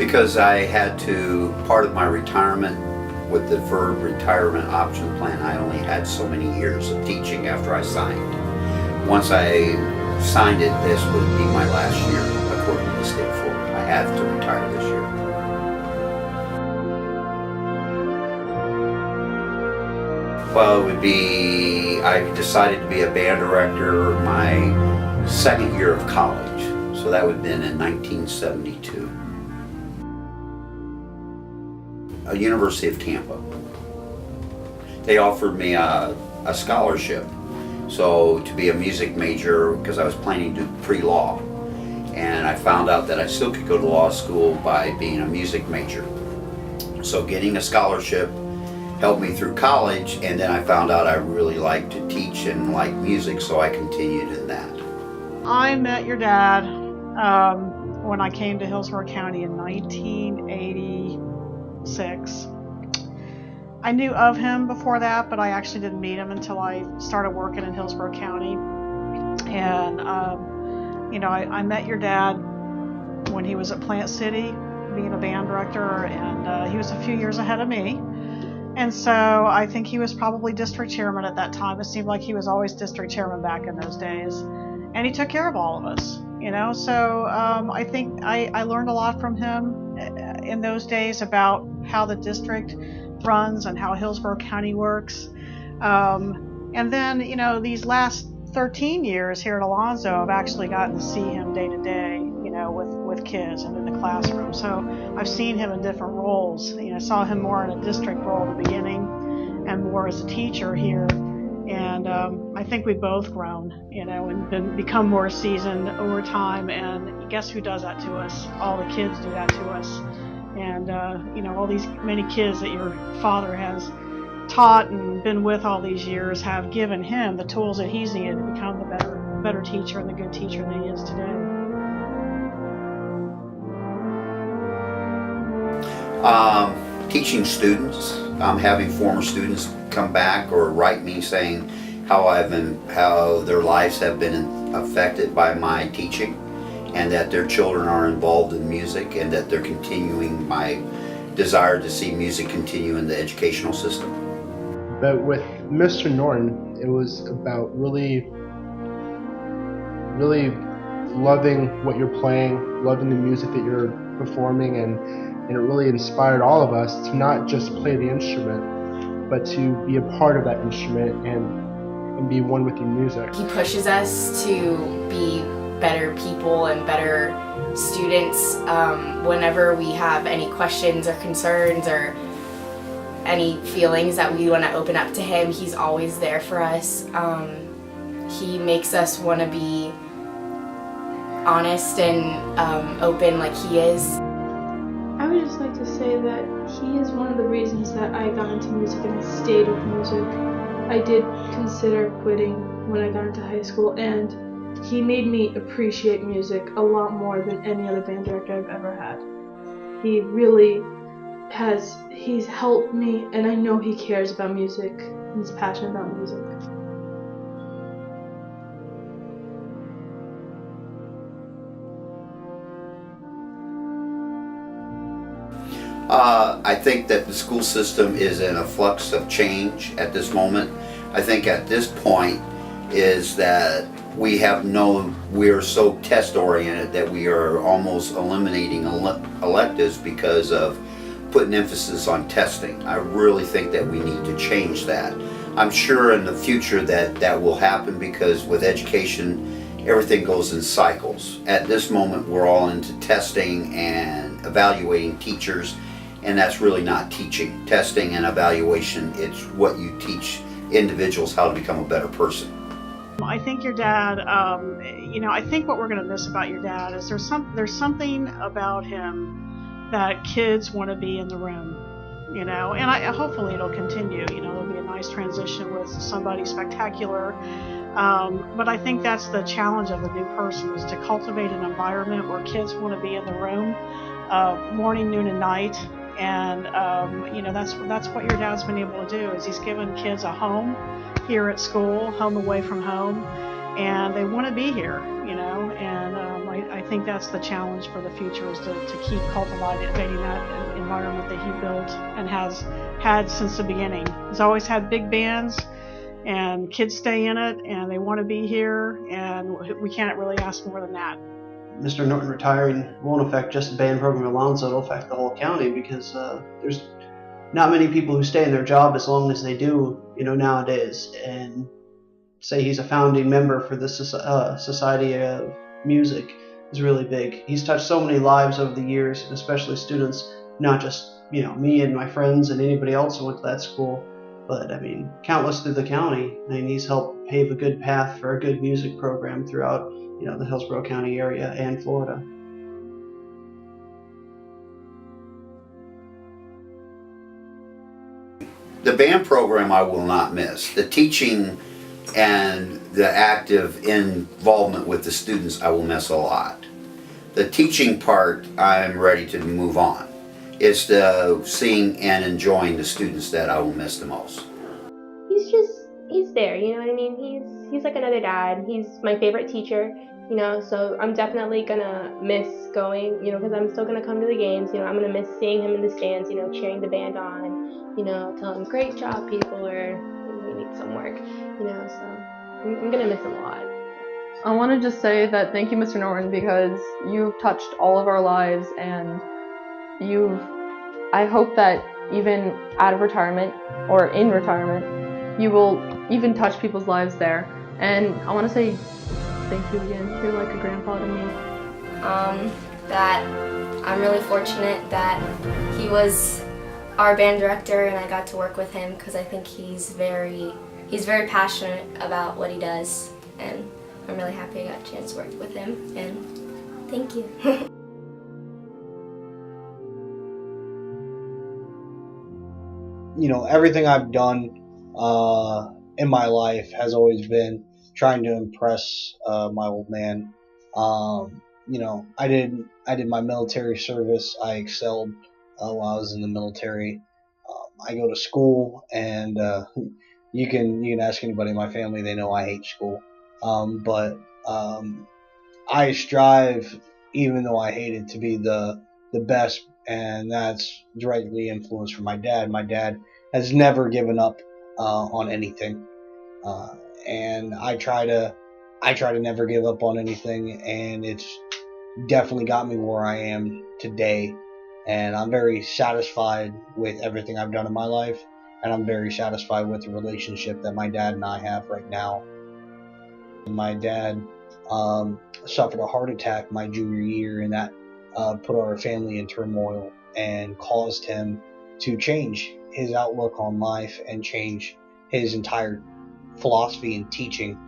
Because I had to, part of my retirement with the deferred retirement option plan, I only had so many years of teaching after I signed. Once I signed it, this would be my last year according to the state of Florida. I have to retire this year. Well, it would be, I decided to be a band director my second year of college. So that would have been in 1972. University of Tampa. They offered me a scholarship, so to be a music major, because I was planning to do pre-law, and I found out that I still could go to law school by being a music major. So getting a scholarship helped me through college, and then I found out I really liked to teach and like music, so I continued in that. I met your dad when I came to Hillsborough County in 1986. I knew of him before that, but I actually didn't meet him until I started working in Hillsborough County. And I met your dad when he was at Plant City, being a band director, and he was a few years ahead of me. And so I think he was probably district chairman at that time. It seemed like he was always district chairman back in those days. And he took care of all of us, So I think I learned a lot from him in those days about how the district runs and how Hillsborough County works. And then, these last 13 years here at Alonzo, I've actually gotten to see him day to day, with kids and in the classroom. So I've seen him in different roles. I saw him more in a district role at the beginning and more as a teacher here. And I think we've both grown, and become more seasoned over time. And guess who does that to us? All the kids do that to us. And, all these many kids that your father has taught and been with all these years have given him the tools that he's needed to become the better teacher and the good teacher that he is today. Teaching students, having former students come back or write me saying how their lives have been affected by my teaching, and that their children are involved in music, and that they're continuing my desire to see music continue in the educational system. But with Mr. Norton, it was about really loving what you're playing, loving the music that you're performing, and it really inspired all of us to not just play the instrument, but to be a part of that instrument and be one with your music. He pushes us to be better people and better students. Whenever we have any questions or concerns or any feelings that we want to open up to him, he's always there for us. He makes us want to be honest and open like he is. I would just like to say that he is one of the reasons that I got into music and I stayed with music. I did consider quitting when I got into high school, and he made me appreciate music a lot more than any other band director I've ever had. He really he's helped me, and I know he cares about music and he's passionate about music. I think that the school system is in a flux of change at this moment. I think at this point is that we are so test oriented that we are almost eliminating electives because of putting emphasis on testing. I really think that we need to change that. I'm sure in the future that will happen, because with education everything goes in cycles. At this moment we're all into testing and evaluating teachers, and that's really not teaching. Testing and evaluation, it's what you teach individuals how to become a better person. I think your dad, I think what we're going to miss about your dad is there's something about him that kids want to be in the room, and hopefully it'll continue. There'll be a nice transition with somebody spectacular. But I think that's the challenge of a new person, is to cultivate an environment where kids want to be in the room, morning, noon, and night. And that's what your dad's been able to do, is he's given kids a home here at school, home away from home, and they want to be here, and I think that's the challenge for the future, is to keep cultivating that environment that he built and has had since the beginning. He's always had big bands, and kids stay in it, and they want to be here, and we can't really ask more than that. Mr. Norton retiring won't affect just the band program at Alonzo, it'll affect the whole county, because there's not many people who stay in their job as long as they do, nowadays. And say he's a founding member for the Society of Music is really big. He's touched so many lives over the years, especially students, not just me and my friends and anybody else who went to that school, but countless through the county. He's helped pave a good path for a good music program throughout the Hillsborough County area and Florida. The band program I will not miss. The teaching and the active involvement with the students I will miss a lot. The teaching part, I'm ready to move on. It's the seeing and enjoying the students that I will miss the most. He's there, you know what I mean? He's like another dad. He's my favorite teacher, so I'm definitely gonna miss going, because I'm still gonna come to the games, I'm gonna miss seeing him in the stands, cheering the band on, telling him, great job, people, or we need some work, so I'm gonna miss him a lot. I want to just say that thank you, Mr. Norton, because you've touched all of our lives, and I hope that even out of retirement or in retirement, you will even touch people's lives there. And I want to say thank you again. You're like a grandpa to me. That I'm really fortunate that he was our band director and I got to work with him, because I think he's very passionate about what he does, and I'm really happy I got a chance to work with him, and thank you. Everything I've done in my life has always been trying to impress my old man. I did my military service. I excelled while I was in the military. I go to school, and you can ask anybody in my family, they know I hate school. But I strive, even though I hate it, to be the best, and that's directly influenced from my dad. My dad has never given up on anything, and I try to never give up on anything, and it's definitely got me where I am today. And I'm very satisfied with everything I've done in my life, and I'm very satisfied with the relationship that my dad and I have right now. My dad suffered a heart attack my junior year, and that put our family in turmoil and caused him to change his outlook on life and change his entire philosophy and teaching.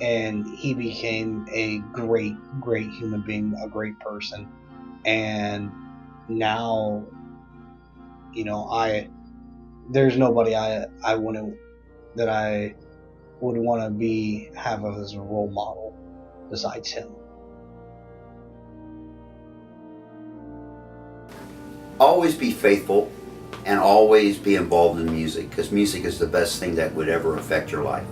And he became a great human being, a great person. And now, there's nobody I would want to have as a role model besides him. Always be faithful and always be involved in music, because music is the best thing that would ever affect your life.